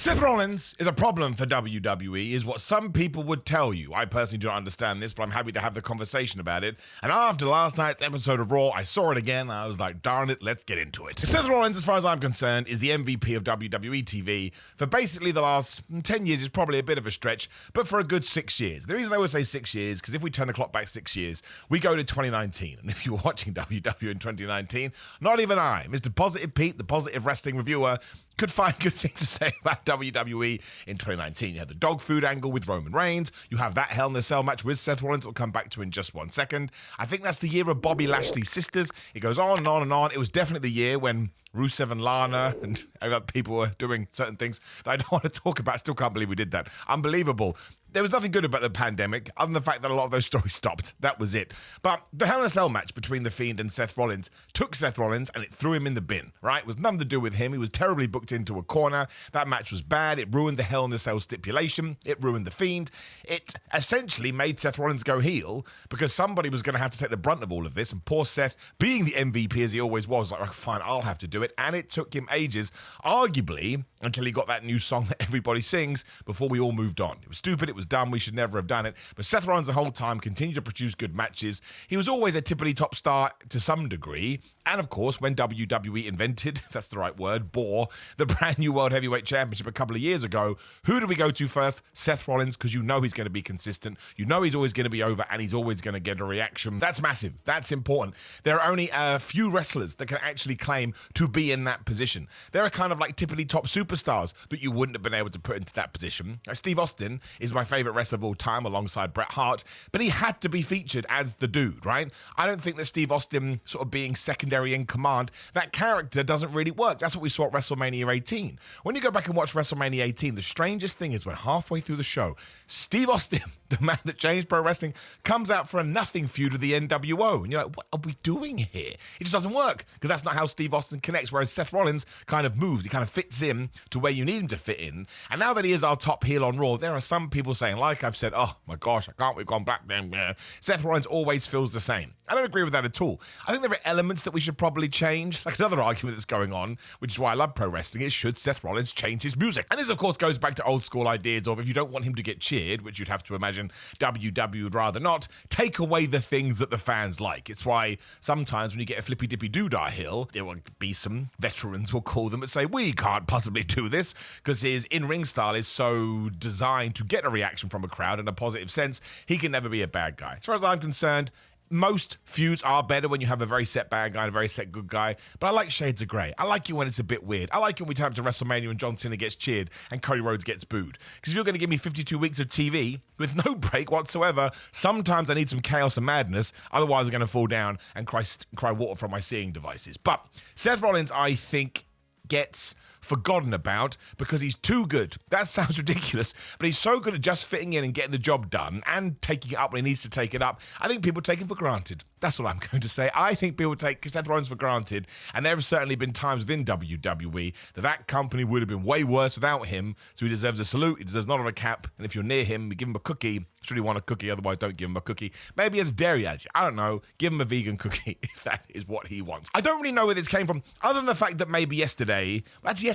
Seth Rollins is a problem for WWE, is what some people would tell you. I personally do not understand this, but I'm happy to have the conversation about it. And after last night's episode of Raw, I saw it again, and I was like, darn it, let's get into it. Seth Rollins, as far as I'm concerned, is the MVP of WWE TV for basically the last 10 years is probably a bit of a stretch, but for a good 6 years. The reason I always say 6 years, because if we turn the clock back 6 years, we go to 2019. And if you were watching WWE in 2019, not even I, Mr. Positive Pete, the positive wrestling reviewer, could find good things to say about WWE in 2019. You have the dog food angle with Roman Reigns. You have that Hell in a Cell match with Seth Rollins. We'll come back to in just 1 second. I think that's the year of Bobby Lashley's sisters. It goes on and on and on. It was definitely the year when Rusev and Lana and other people were doing certain things that I don't want to talk about. I still can't believe we did that. Unbelievable. There was nothing good about the pandemic, other than the fact that a lot of those stories stopped. That was it. But the Hell in a Cell match between The Fiend and Seth Rollins took Seth Rollins and it threw him in the bin, right? It was nothing to do with him. He was terribly booked into a corner. That match was bad. It ruined the Hell in a Cell stipulation. It ruined The Fiend. It essentially made Seth Rollins go heel because somebody was going to have to take the brunt of all of this. And poor Seth, being the MVP as he always was, like, fine, I'll have to do it. And it took him ages, arguably, until he got that new song that everybody sings before we all moved on. It was stupid. It was dumb. We should never have done it. But Seth Rollins the whole time continued to produce good matches. He was always a tippity top star to some degree. And of course, when WWE invented, if that's the right word, bore the brand new World Heavyweight Championship a couple of years ago, who do we go to first? Seth Rollins, because you know he's going to be consistent. You know he's always going to be over and he's always going to get a reaction. That's massive. That's important. There are only a few wrestlers that can actually claim to be in that position. There are kind of like tippity top superstars that you wouldn't have been able to put into that position. Like Steve Austin is my favorite wrestler of all time alongside Bret Hart, but he had to be featured as the dude, right? I don't think that Steve Austin sort of being secondary in command, that character doesn't really work. That's what we saw at WrestleMania 18. When you go back and watch WrestleMania 18, the strangest thing is when halfway through the show, Steve Austin, the man that changed pro wrestling, comes out for a nothing feud with the NWO. And you're like, what are we doing here? It just doesn't work because that's not how Steve Austin connects, whereas Seth Rollins kind of moves. He kind of fits in to where you need him to fit in. And now that he is our top heel on Raw, there are some people saying, like I've said, oh my gosh, I can't, we've gone back then. Seth Rollins always feels the same. I don't agree with that at all. I think there are elements that we should probably change. Like another argument that's going on, which is why I love pro wrestling, is should Seth Rollins change his music? And this, of course, goes back to old school ideas of if you don't want him to get cheered, which you'd have to imagine WWE would rather not, take away the things that the fans like. It's why sometimes when you get a flippy dippy doodah heel, there will be some veterans, we'll call them, and say, we can't possibly do this because his in-ring style is so designed to get a reaction from a crowd in a positive sense. He can never be a bad guy. As far as I'm concerned, most feuds are better when you have a very set bad guy and a very set good guy, but I like shades of grey. I like it when it's a bit weird. I like it when we turn up to WrestleMania and John Cena gets cheered and Cody Rhodes gets booed. Because if you're going to give me 52 weeks of TV with no break whatsoever, sometimes I need some chaos and madness, otherwise I'm going to fall down and cry water from my seeing devices. But Seth Rollins, I think, gets forgotten about because he's too good. That sounds ridiculous, but he's so good at just fitting in and getting the job done and taking it up when he needs to take it up. I think people take him for granted. That's what I'm going to say. I think people take Seth Rollins for granted, and there have certainly been times within WWE that company would have been way worse without him, so he deserves a salute, he deserves not on a cap, and if you're near him, we give him a cookie. Should he want a cookie? Otherwise, don't give him a cookie. Maybe as a dairy allergy. I don't know. Give him a vegan cookie if that is what he wants. I don't really know where this came from, other than the fact that maybe yesterday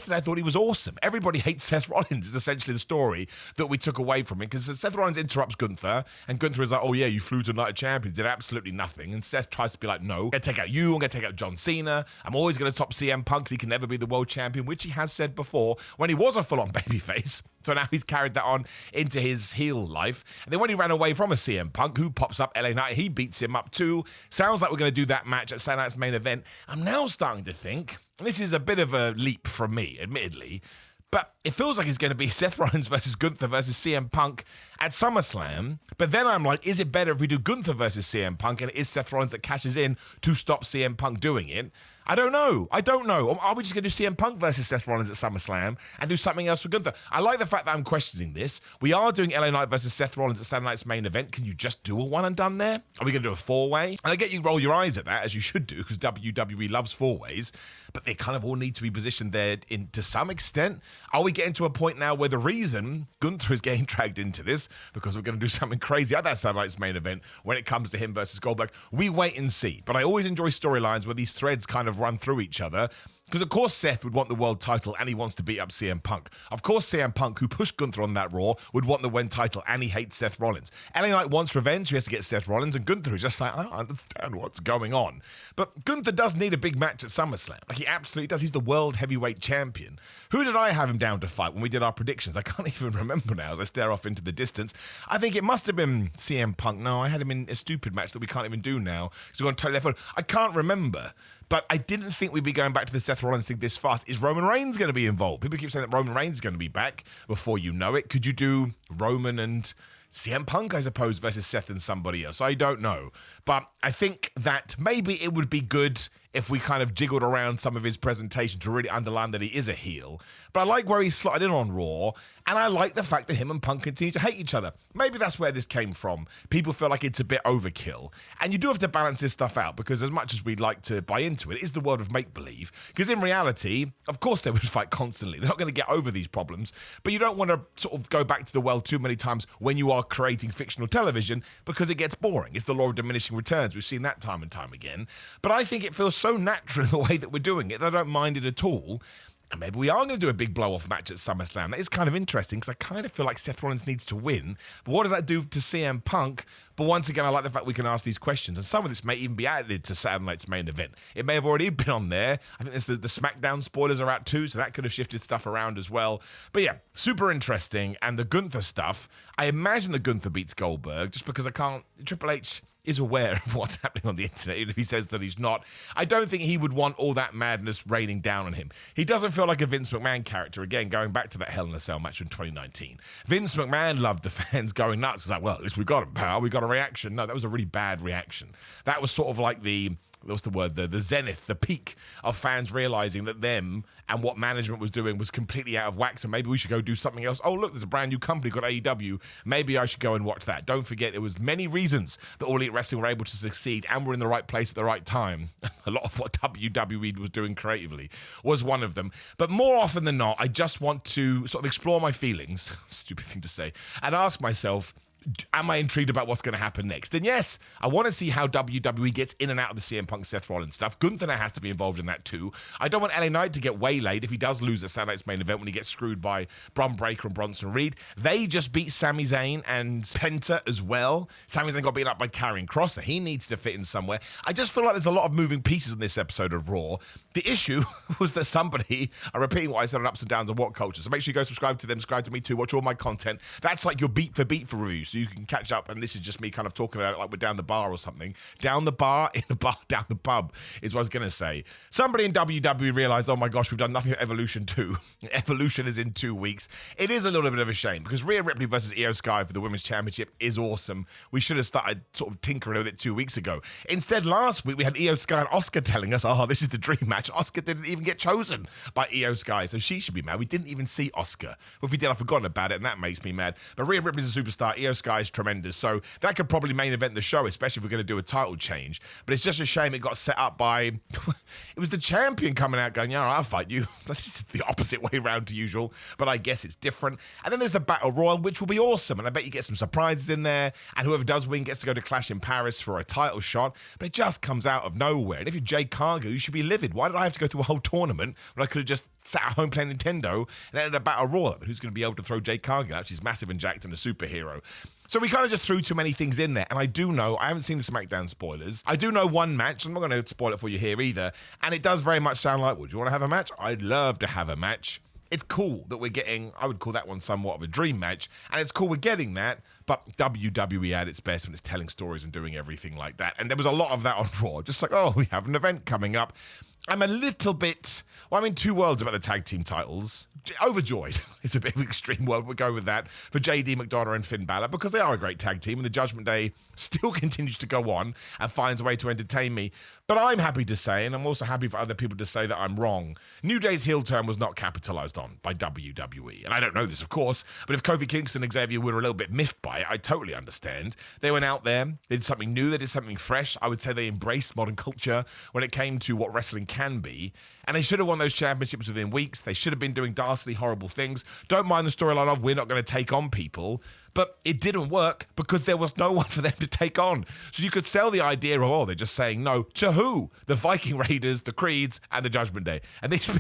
I thought he was awesome. Everybody hates Seth Rollins is essentially the story that we took away from it, because Seth Rollins interrupts Gunther, and Gunther is like, oh yeah, you flew to Night of Champions, did absolutely nothing. And Seth tries to be like, no, I'm going to take out you, I'm going to take out John Cena, I'm always going to top CM Punk because he can never be the world champion, which he has said before when he was a full-on babyface. So now he's carried that on into his heel life. And then when he ran away from a CM Punk, who pops up LA Knight, he beats him up too. Sounds like we're going to do that match at Saturday Night's Main Event. I'm now starting to think, and this is a bit of a leap from me, admittedly, but it feels like it's going to be Seth Rollins versus Gunther versus CM Punk at SummerSlam. But then I'm like, is it better if we do Gunther versus CM Punk and it is Seth Rollins that cashes in to stop CM Punk doing it? I don't know. Or are we just going to do CM Punk versus Seth Rollins at SummerSlam and do something else for Gunther? I like the fact that I'm questioning this. We are doing LA Knight versus Seth Rollins at Saturday Night's Main Event. Can you just do a one and done there? Are we going to do a four-way? And I get you roll your eyes at that, as you should do, because WWE loves four-ways. But they kind of all need to be positioned there to some extent. Are we getting to a point now where the reason Gunther is getting dragged into this, because we're going to do something crazy at that Saturday Night's Main Event when it comes to him versus Goldberg? We wait and see. But I always enjoy storylines where these threads kind of run through each other. Because of course Seth would want the world title and he wants to beat up CM Punk. Of course CM Punk, who pushed Gunther on that Raw, would want the world title and he hates Seth Rollins. LA Knight wants revenge, so he has to get Seth Rollins, and Gunther is just like, I don't understand what's going on. But Gunther does need a big match at SummerSlam. Like, he absolutely does. He's the world heavyweight champion. Who did I have him down to fight when we did our predictions? I can't even remember now as I stare off into the distance. I think it must have been CM Punk. No, I had him in a stupid match that we can't even do now because we're going totally left field. I can't remember. But I didn't think we'd be going back to the Seth Rollins thing this fast. Is Roman Reigns going to be involved? People keep saying that Roman Reigns is going to be back before you know it. Could you do Roman and CM Punk, I suppose, versus Seth and somebody else? I don't know. But I think that maybe it would be good if we kind of jiggled around some of his presentation to really underline that he is a heel. But I like where he slotted in on Raw, and I like the fact that him and Punk continue to hate each other. Maybe that's where this came from. People feel like it's a bit overkill. And you do have to balance this stuff out, because as much as we'd like to buy into it, it is the world of make-believe. Because in reality, of course they would fight constantly. They're not going to get over these problems. But you don't want to sort of go back to the well too many times when you are creating fictional television, because it gets boring. It's the law of diminishing returns. We've seen that time and time again. But I think it feels so natural in the way that we're doing it that I don't mind it at all. And maybe we are going to do a big blow-off match at SummerSlam. That is kind of interesting, because I kind of feel like Seth Rollins needs to win. But what does that do to CM Punk? But once again, I like the fact we can ask these questions. And some of this may even be added to Saturday night's main event. It may have already been on there. I think the SmackDown spoilers are out too, so that could have shifted stuff around as well. But yeah, super interesting. And the Gunther stuff, I imagine the Gunther beats Goldberg, just because Triple H is aware of what's happening on the internet, even if he says that he's not. I don't think he would want all that madness raining down on him. He doesn't feel like a Vince McMahon character, again, going back to that Hell in a Cell match in 2019. Vince McMahon loved the fans going nuts. It's like, well, at least we got him, pal. We got a reaction. No, that was a really bad reaction. That was sort of like the zenith, the peak of fans realizing that them and what management was doing was completely out of whack, so maybe we should go do something else. Oh, look, there's a brand new company called AEW. Maybe I should go and watch that. Don't forget, there was many reasons that All Elite Wrestling were able to succeed and were in the right place at the right time. A lot of what WWE was doing creatively was one of them. But more often than not, I just want to sort of explore my feelings, stupid thing to say, and ask myself, am I intrigued about what's going to happen next? And yes, I want to see how WWE gets in and out of the CM Punk Seth Rollins stuff. Gunther now has to be involved in that too. I don't want LA Knight to get waylaid if he does lose at Saturday night's main event when he gets screwed by Bron Breakker and Bronson Reed. They just beat Sami Zayn and Penta as well. Sami Zayn got beaten up by Karrion Kross, so he needs to fit in somewhere. I just feel like there's a lot of moving pieces in this episode of Raw. The issue was that somebody, I'm repeating what I said on Ups and Downs of What Culture, so make sure you go subscribe to them, subscribe to me too, watch all my content. That's like your beat for review, so you can catch up, and this is just me kind of talking about it like we're down the bar or something. Down the bar, in the bar, down the pub is what I was going to say. Somebody in WWE realized, oh my gosh, we've done nothing at Evolution 2. Evolution is in 2 weeks. It is a little bit of a shame, because Rhea Ripley versus Io Sky for the Women's Championship is awesome. We should have started sort of tinkering with it 2 weeks ago. Instead, last week we had Io Sky and Asuka telling us, oh, this is the dream match. Asuka didn't even get chosen by Io Sky, so she should be mad. We didn't even see Asuka. Well, if we did, I've forgotten about it, and that makes me mad. But Rhea Ripley's a superstar. Io Sky is tremendous, so that could probably main event the show, especially if we're going to do a title change. But it's just a shame it got set up by it was the champion coming out going, yeah, I'll fight you. This is the opposite way around to usual, but I guess it's different. And then there's the Battle Royal, which will be awesome, and I bet you get some surprises in there, and whoever does win gets to go to Clash in Paris for a title shot, but it just comes out of nowhere. And if you're Jay Cargo, you should be livid. Why did I have to go through a whole tournament when I could have just sat at home playing Nintendo and ended a Battle Royal? But who's going to be able to throw Jay Cargo out? She's massive and jacked and a superhero. So we kind of just threw too many things in there. And I do know, I haven't seen the SmackDown spoilers. I do know one match. I'm not going to spoil it for you here either. And it does very much sound like, well, do you want to have a match? I'd love to have a match. It's cool that we're getting, I would call that one somewhat of a dream match. And it's cool we're getting that. But WWE at its best when it's telling stories and doing everything like that. And there was a lot of that on Raw. Just like, oh, we have an event coming up. I'm a little bit, well, I'm in two worlds about the tag team titles. Overjoyed is a bit of an extreme word. We'll go with that for JD McDonough and Finn Balor, because they are a great tag team, and the Judgment Day still continues to go on and finds a way to entertain me. But I'm happy to say, and I'm also happy for other people to say that I'm wrong, New Day's heel turn was not capitalized on by WWE. And I don't know this, of course, but if Kofi Kingston and Xavier Wood are a little bit miffed by it, I totally understand. They went out there, they did something new, they did something fresh. I would say they embraced modern culture when it came to what wrestling can be. And they should have won those championships within weeks. They should have been doing dastardly, horrible things. Don't mind the storyline of we're not going to take on people. But it didn't work because there was no one for them to take on. So you could sell the idea of, oh, they're just saying no to who? The Viking Raiders, the Creeds, and the Judgment Day. And these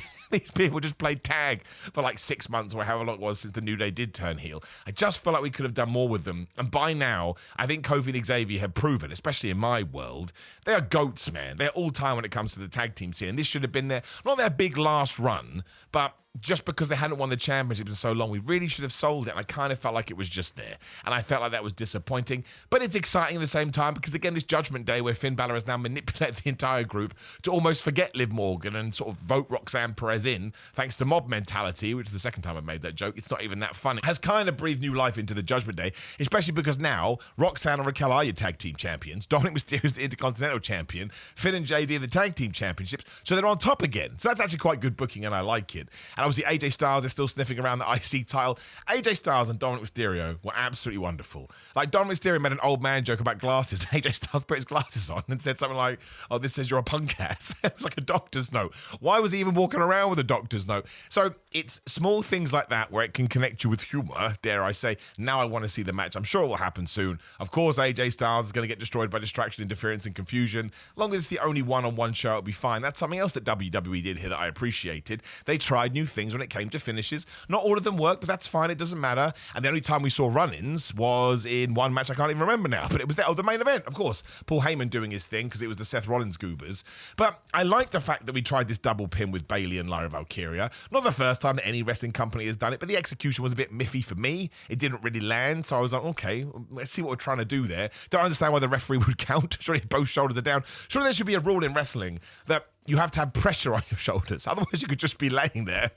people just played tag for like 6 months or however long it was since the New Day did turn heel. I just feel like we could have done more with them. And by now, I think Kofi and Xavier have proven, especially in my world, they are goats, man. They're all time when it comes to the tag team scene. And this should have been not their big last run, but just because they hadn't won the championships in so long, we really should have sold it. And I kind of felt like it was just there. And I felt like that was disappointing. But it's exciting at the same time because, again, this Judgment Day where Finn Balor has now manipulated the entire group to almost forget Liv Morgan and sort of vote Roxanne Perez in, thanks to mob mentality, which is the second time I've made that joke. It's not even that funny. Has kind of breathed new life into the Judgment Day, especially because now Roxanne and Raquel are your tag team champions. Dominic Mysterio is the Intercontinental Champion. Finn and JD are the tag team championships. So they're on top again. So that's actually quite good booking and I like it. And obviously AJ Styles is still sniffing around the IC title. AJ Styles and Dominic Mysterio were absolutely wonderful. Like Dominic Mysterio made an old man joke about glasses. AJ Styles put his glasses on and said something like, oh, this says you're a punk ass. It was like a doctor's note. Why was he even walking around with a doctor's note? So it's small things like that where it can connect you with humor, dare I say. Now I want to see the match. I'm sure it will happen soon. Of course, AJ Styles is going to get destroyed by distraction, interference, and confusion. As long as it's the only one-on-one show, it'll be fine. That's something else that WWE did here that I appreciated. They tried new things when it came to finishes. Not all of them worked, but that's fine. It doesn't matter. And the only time we saw run-ins was in one match I can't even remember now, but it was the main event, of course. Paul Heyman doing his thing because it was the Seth Rollins goobers. But I like the fact that we tried this double pin with Bayley and Lyra Valkyria. Not the first time that any wrestling company has done it, but the execution was a bit miffy for me. It didn't really land, so I was like, okay, let's see what we're trying to do there. Don't understand why the referee would count. Surely both shoulders are down. Surely there should be a rule in wrestling that you have to have pressure on your shoulders. Otherwise, you could just be laying there.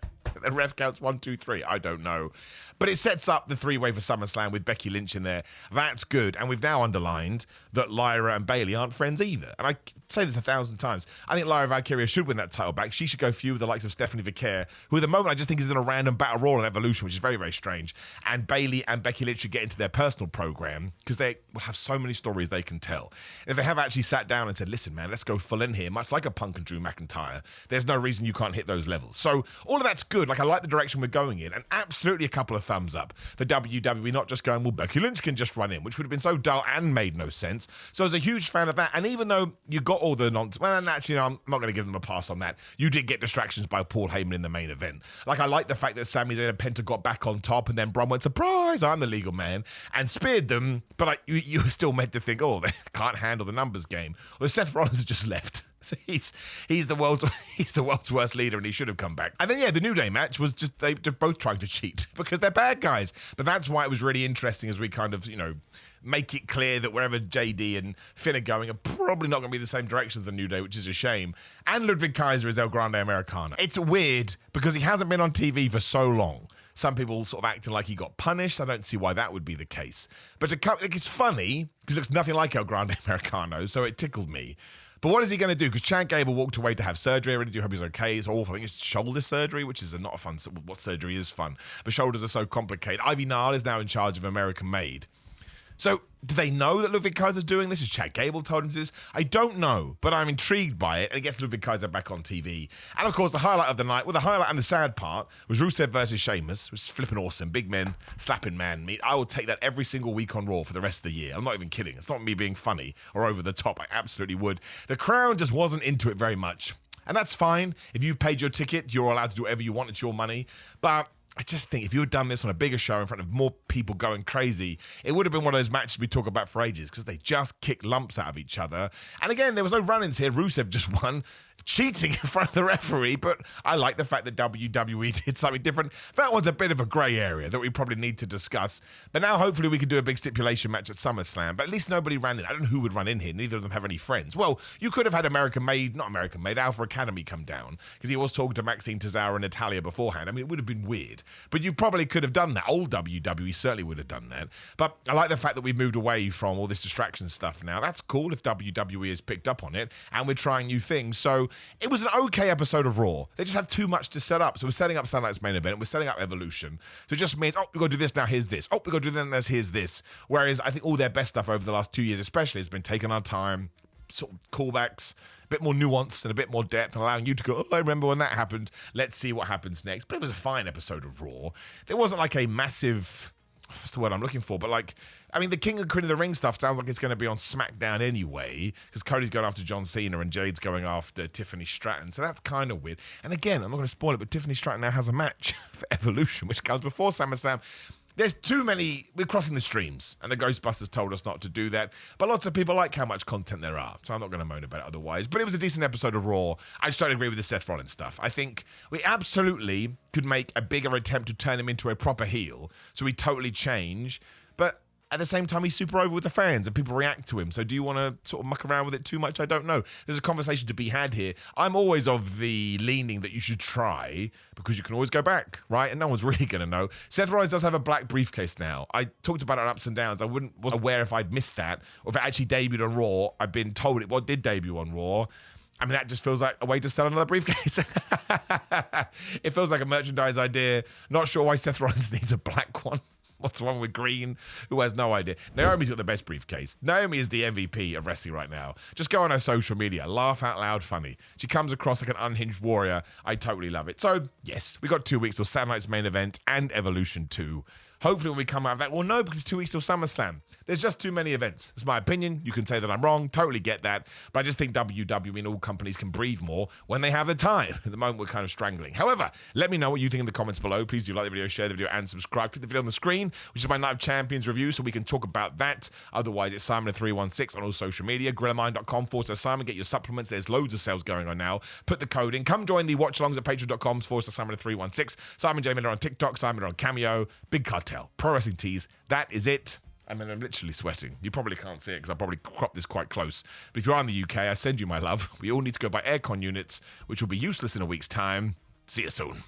The ref counts 1, 2, 3. I don't know. But it sets up the three-way for SummerSlam with Becky Lynch in there. That's good. And we've now underlined that Lyra and Bayley aren't friends either. And I say this 1,000 times. I think Lyra Valkyria should win that title back. She should go feud with the likes of Stephanie Vicaire, who at the moment I just think is in a random battle royal on Evolution, which is very, very strange. And Bayley and Becky Lynch should get into their personal program because they will have so many stories they can tell. And if they have actually sat down and said, listen, man, let's go full in here, much like a Punk and Drew McIntyre, there's no reason you can't hit those levels. So all of that's good. Like, I like the direction we're going in, and absolutely a couple of thumbs up for WWE not just going, well, Becky Lynch can just run in, which would have been so dull and made no sense. So I was a huge fan of that. And even though you got all the nonsense, well, actually, no, I'm not going to give them a pass on that. You did get distractions by Paul Heyman in the main event. Like, I like the fact that Sami Zayn and Penta got back on top, and then Braun went, surprise, I'm the legal man, and speared them. But like, you were still meant to think, oh, they can't handle the numbers game. Well, Seth Rollins has just left. So he's the world's worst leader, and he should have come back. And then the New Day match was just they're both trying to cheat because they're bad guys. But that's why it was really interesting as we kind of make it clear that wherever JD and Finn are going are probably not going to be the same direction as the New Day, which is a shame. And Ludwig Kaiser is El Grande Americano. It's weird because he hasn't been on TV for so long. Some people sort of acting like he got punished. I don't see why that would be the case. But it's funny because it looks nothing like El Grande Americano, so it tickled me. But what is he going to do? Because Chad Gable walked away to have surgery. I really do hope he's okay. It's awful. I think it's shoulder surgery, which is not a fun. What surgery is fun? But shoulders are so complicated. Ivy Nile is now in charge of American Made. So, do they know that Ludwig Kaiser's doing this? Has Chad Gable told him to do this? I don't know, but I'm intrigued by it, and it gets Ludwig Kaiser back on TV. And of course, the highlight of the night, well, the highlight and the sad part, was Rusev versus Sheamus, which is flipping awesome. Big men, slapping man meat. I will take that every single week on Raw for the rest of the year. I'm not even kidding. It's not me being funny or over the top. I absolutely would. The crowd just wasn't into it very much. And that's fine. If you've paid your ticket, you're allowed to do whatever you want. It's your money. But I just think if you had done this on a bigger show in front of more people going crazy, it would have been one of those matches we talk about for ages because they just kick lumps out of each other. And again, there was no run-ins here. Rusev just won, cheating in front of the referee, but I like the fact that WWE did something different. That one's a bit of a grey area that we probably need to discuss. But now hopefully we can do a big stipulation match at SummerSlam, but at least nobody ran in. I don't know who would run in here. Neither of them have any friends. Well, you could have had Alpha Academy come down because he was talking to Maxine Tozawa and Natalia beforehand. I mean, it would have been weird, but you probably could have done that. Old WWE certainly would have done that. But I like the fact that we've moved away from all this distraction stuff now. That's cool if WWE has picked up on it and we're trying new things. So it was an okay episode of Raw. They just have too much to set up. So we're setting up Sunday Night's main event. We're setting up Evolution. So it just means, we've got to do this now, here's this. We've got to do this, here's this. Whereas I think all their best stuff over the last 2 years especially has been taking our time, sort of callbacks, bit more nuance and a bit more depth, allowing you to go, oh, I remember when that happened. Let's see what happens next. But it was a fine episode of Raw. There wasn't like a massive, what's the word I'm looking for? But like, I mean, the King and Queen of the Ring stuff sounds like it's going to be on SmackDown anyway, because Cody's going after John Cena and Jade's going after Tiffany Stratton. So that's kind of weird. And again, I'm not going to spoil it, but Tiffany Stratton now has a match for Evolution, which comes before SummerSlam. There's too many, we're crossing the streams, and the Ghostbusters told us not to do that. But lots of people like how much content there are, so I'm not going to moan about it otherwise. But it was a decent episode of Raw. I just don't agree with the Seth Rollins stuff. I think we absolutely could make a bigger attempt to turn him into a proper heel, so he totally change. But at the same time, he's super over with the fans and people react to him. So do you want to sort of muck around with it too much? I don't know. There's a conversation to be had here. I'm always of the leaning that you should try because you can always go back, right? And no one's really going to know. Seth Rollins does have a black briefcase now. I talked about it on Ups and Downs. I wasn't aware if I'd missed that or if it actually debuted on Raw. I've been told it did debut on Raw. I mean, that just feels like a way to sell another briefcase. It feels like a merchandise idea. Not sure why Seth Rollins needs a black one. What's wrong with green? Who has no idea? Naomi's got the best briefcase. Naomi is the MVP of wrestling right now. Just go on her social media. Laugh out loud funny. She comes across like an unhinged warrior. I totally love it. So, yes, we got 2 weeks till Saturday Night's Main Event and Evolution 2. Hopefully when we come out of that, well, no, because it's 2 weeks till SummerSlam. There's just too many events. It's my opinion. You can say that I'm wrong. Totally get that. But I just think WWE and all companies can breathe more when they have the time. At the moment, we're kind of strangling. However, let me know what you think in the comments below. Please do like the video, share the video, and subscribe. Click the video on the screen, which is my Night of Champions review, so we can talk about that. Otherwise, it's Simon316 on all social media. Grillermind.com/Simon. Get your supplements. There's loads of sales going on now. Put the code in. Come join the watch-alongs at patreon.com/Simon316. Simon J. Miller on TikTok. Simon Miller on Cameo. Big Cartel. Pro Wrestling Tees. That is it. I mean, I'm literally sweating. You probably can't see it because I probably cropped this quite close. But if you're in the UK, I send you my love. We all need to go buy aircon units, which will be useless in a week's time. See you soon.